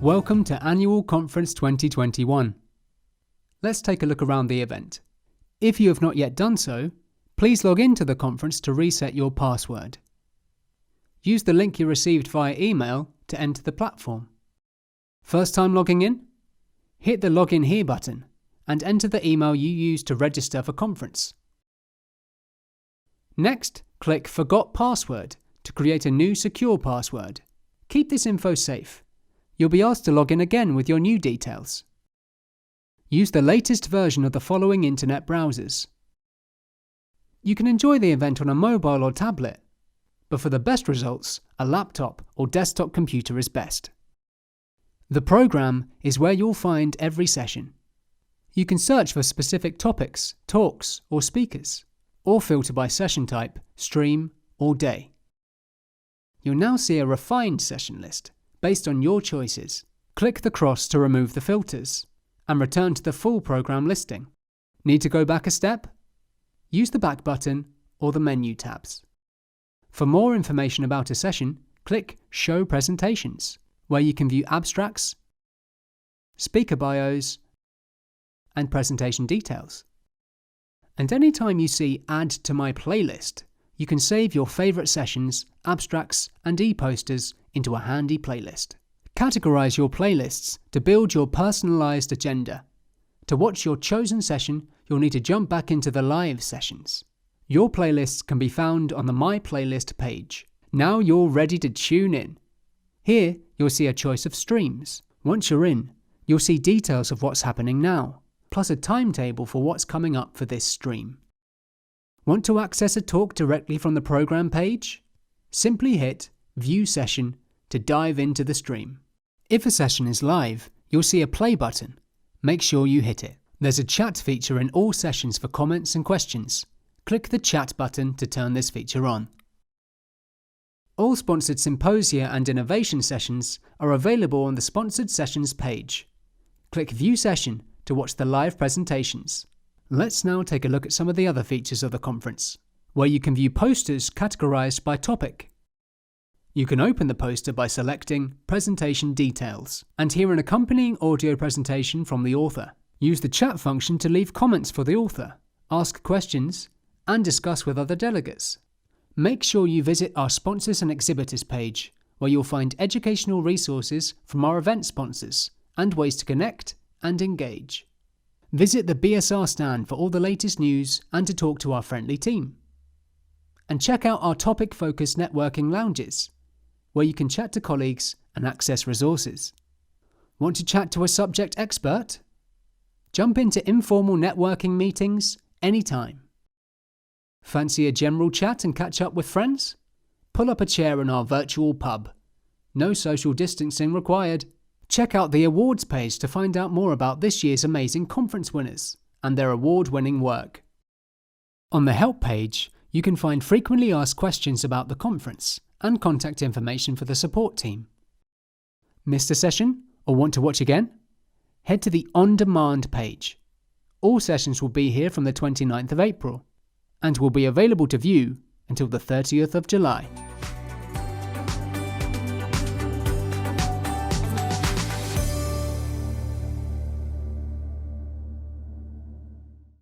Welcome to Annual Conference 2021. Let's take a look around the event. If you have not yet done so, please log into the conference to reset your password. Use the link you received via email to enter the platform. First time logging in? Hit the Login Here button and enter the email you used to register for conference. Next, click Forgot Password to create a new secure password. Keep this info safe. You'll be asked to log in again with your new details. Use the latest version of the following internet browsers. You can enjoy the event on a mobile or tablet, but for the best results, a laptop or desktop computer is best. The program is where you'll find every session. You can search for specific topics, talks, or speakers, or filter by session type, stream, or day. You'll now see a refined session list based on your choices. Click the cross to remove the filters and return to the full program listing. Need to go back a step? Use the back button or the menu tabs. For more information about a session, click Show Presentations, where you can view abstracts, speaker bios, and presentation details. And anytime you see Add to My Playlist, you can save your favorite sessions, abstracts, and e-posters into a handy playlist. Categorize your playlists to build your personalized agenda. To watch your chosen session, you'll need to jump back into the live sessions. Your playlists can be found on the My Playlist page. Now you're ready to tune in. Here, you'll see a choice of streams. Once you're in, you'll see details of what's happening now, plus a timetable for what's coming up for this stream. Want to access a talk directly from the program page? Simply hit View Session to dive into the stream. If a session is live, you'll see a play button. Make sure you hit it. There's a chat feature in all sessions for comments and questions. Click the chat button to turn this feature on. All sponsored symposia and innovation sessions are available on the Sponsored Sessions page. Click View Session to watch the live presentations. Let's now take a look at some of the other features of the conference, where you can view posters categorized by topic. You can open the poster by selecting Presentation Details and hear an accompanying audio presentation from the author. Use the chat function to leave comments for the author, ask questions, and discuss with other delegates. Make sure you visit our Sponsors and Exhibitors page, where you'll find educational resources from our event sponsors and ways to connect and engage. Visit the BSR stand for all the latest news and to talk to our friendly team. And check out our topic-focused networking lounges, where you can chat to colleagues and access resources. Want to chat to a subject expert? Jump into informal networking meetings anytime. Fancy a general chat and catch up with friends? Pull up a chair in our virtual pub. No social distancing required. Check out the awards page to find out more about this year's amazing conference winners and their award-winning work. On the help page, you can find frequently asked questions about the conference and contact information for the support team. Missed a session or want to watch again? Head to the On Demand page. All sessions will be here from the 29th of April and will be available to view until the 30th of July.